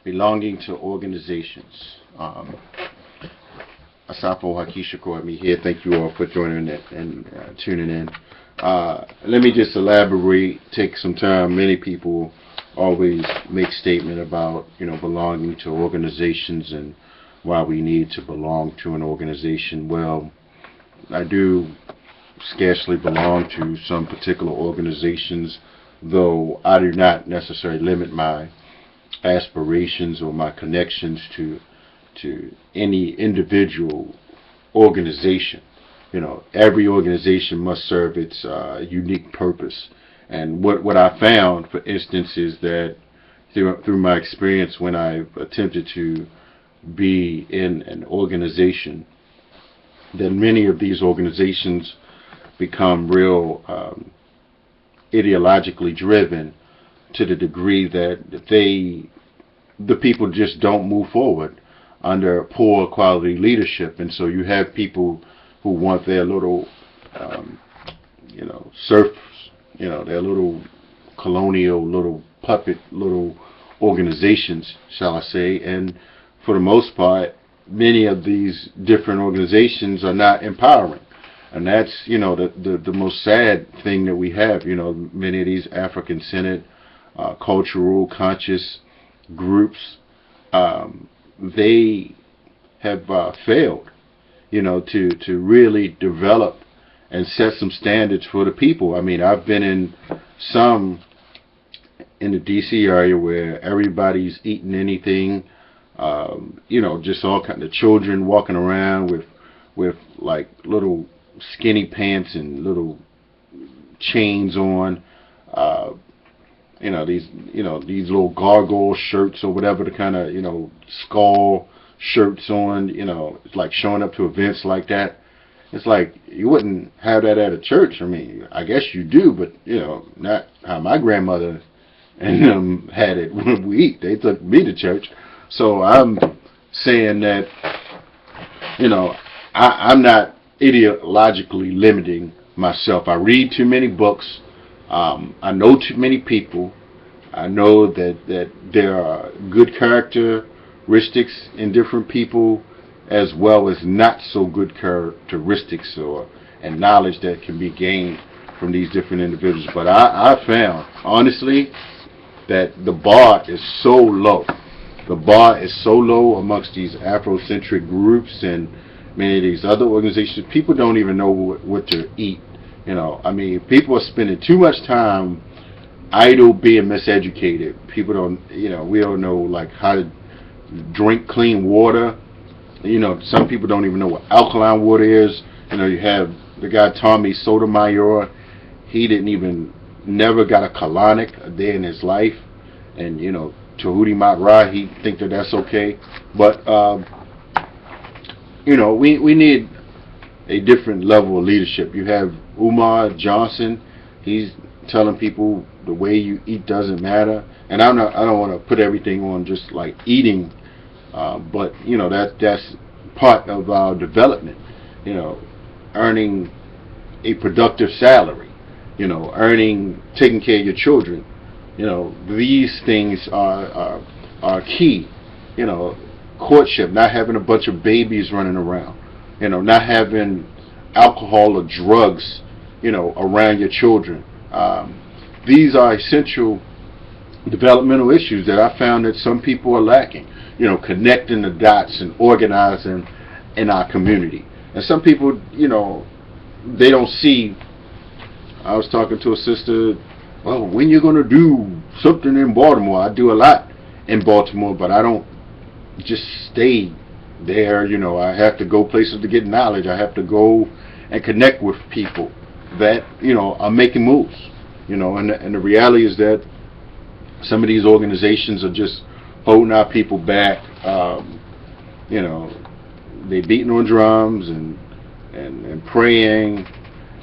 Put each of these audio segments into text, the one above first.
belonging to organizations. Asapo Haki Ammi here. Thank you all for joining it and tuning in. Let me just elaborate, take some time. Many people always make statement about, belonging to organizations and why we need to belong to an organization. Well, I do scarcely belong to some particular organizations, though I do not necessarily limit my aspirations or my connections to any individual organization. Every organization must serve its unique purpose. And what I found, for instance, is that through my experience when I've attempted to be in an organization, that many of these organizations become real ideologically driven to the degree that the people just don't move forward under poor quality leadership. And so you have people who want their little serfs, their little colonial little puppet little organizations, shall I say. And for the most part, many of these different organizations are not empowering. And that's, the most sad thing that we have. Many of these African-centered, cultural, conscious groups, they have failed, to really develop and set some standards for the people. I mean, I've been in some in the D.C. area where everybody's eating anything, just all kind of children walking around with like little skinny pants and little chains on, these little gargoyle shirts or whatever, the kind of skull shirts on. It's like showing up to events like that. It's like you wouldn't have that at a church. I mean, I guess you do, but not how my grandmother and them had it when we eat. They took me to church. So I'm saying that I'm not ideologically limiting myself. I read too many books. I know too many people. I know that there are good characteristics in different people, as well as not so good characteristics and knowledge that can be gained from these different individuals. But I found, honestly, that the bar is so low. The bar is so low amongst these Afrocentric groups and many of these other organizations. People don't even know what to eat. I mean, people are spending too much time idle, being miseducated. People don't, we don't know like how to drink clean water. Some people don't even know what alkaline water is. You have the guy Tommy Sotomayor. He never got a colonic a day in his life. And, Tahuti Matra, he think that that's okay. But, we need a different level of leadership. You have Umar Johnson. He's telling people the way you eat doesn't matter. And I don't want to put everything on just like eating, but that's part of our development. Earning a productive salary. Taking care of your children. These things are key. Courtship, not having a bunch of babies running around. Not having alcohol or drugs, around your children. These are essential developmental issues that I found that some people are lacking. Connecting the dots and organizing in our community. And some people, they don't see. I was talking to a sister, well, when you're going to do something in Baltimore? I do a lot in Baltimore, but I don't just stay there. I have to go places to get knowledge. I have to go and connect with people that, are making moves. And the reality is that some of these organizations are just holding our people back. They beating on drums and praying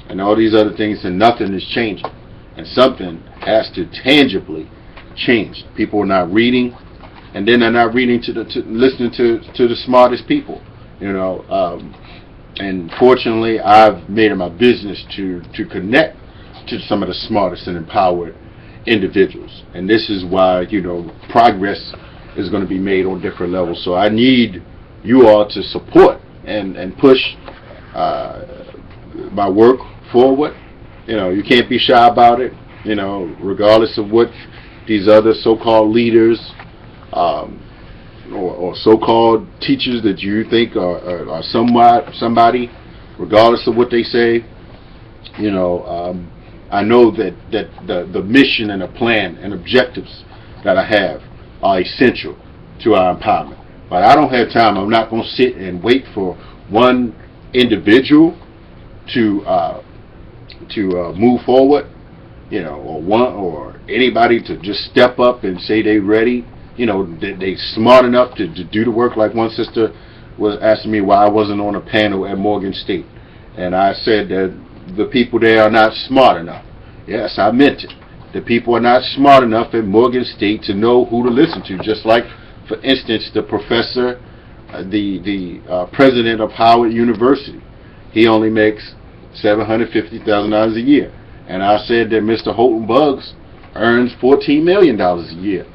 and all these other things, and nothing is changing. And something has to tangibly change. People are not reading, and then they're not reading listening to the smartest people. And fortunately, I've made it my business to connect to some of the smartest and empowered individuals. And this is why, progress is going to be made on different levels. So I need you all to support and push my work forward. You can't be shy about it. Regardless of what these other so-called leaders or so-called teachers that you think are somebody, regardless of what they say, I know that the mission and the plan and objectives that I have are essential to our empowerment. But I don't have time. I'm not going to sit and wait for one individual to move forward, or anybody to just step up and say they ready. They smart enough to do the work. Like one sister was asking me why I wasn't on a panel at Morgan State, and I said that the people there are not smart enough. Yes, I meant it. The people are not smart enough at Morgan State to know who to listen to. Just like, for instance, the professor, the president of Howard University, he only makes $750,000 a year. And I said that Mr. Holton Buggs earns $14 million a year.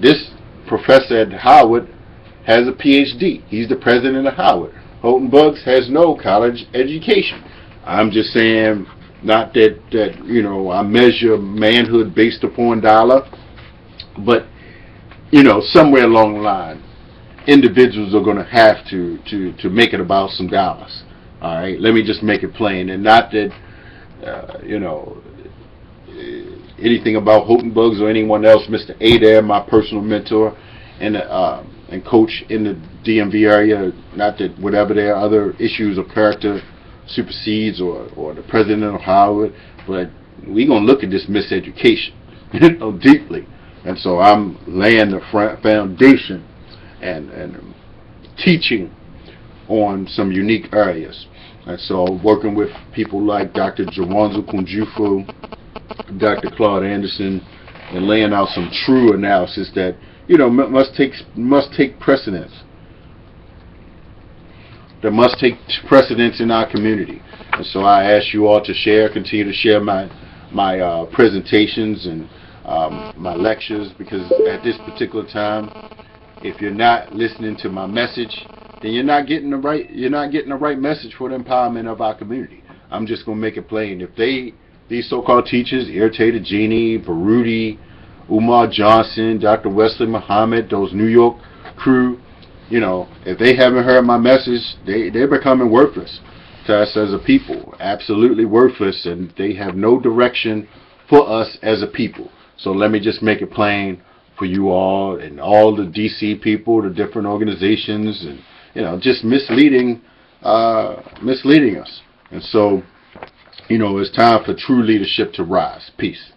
This professor at Howard has a PhD. He's the president of Howard. Holton Buggs has no college education. I'm just saying, not that I measure manhood based upon dollar, but somewhere along the line, individuals are going to have to make it about some dollars. All right, let me just make it plain, and not that anything about Holton Buggs or anyone else. Mr. Adair, my personal mentor and coach in the DMV area. Not that whatever their other issues or character supersedes or the president of Howard, but we're going to look at this miseducation deeply. And so I'm laying the foundation and teaching on some unique areas. And so working with people like Dr. Jawanzo Kunjufu, Dr. Claude Anderson, and laying out some true analysis that must take precedence. That must take precedence in our community. And so I ask you all to continue to share my presentations and my lectures, because at this particular time, if you're not listening to my message, then you're not getting the right message for the empowerment of our community. I'm just going to make it plain. If these so-called teachers, Irritated Jeannie, Baruti, Umar Johnson, Dr. Wesley Muhammad, those New York crew, if they haven't heard my message, they're becoming worthless to us as a people. Absolutely worthless, and they have no direction for us as a people. So let me just make it plain for you all and all the DC people, the different organizations, and just misleading us. And so, it's time for true leadership to rise. Peace.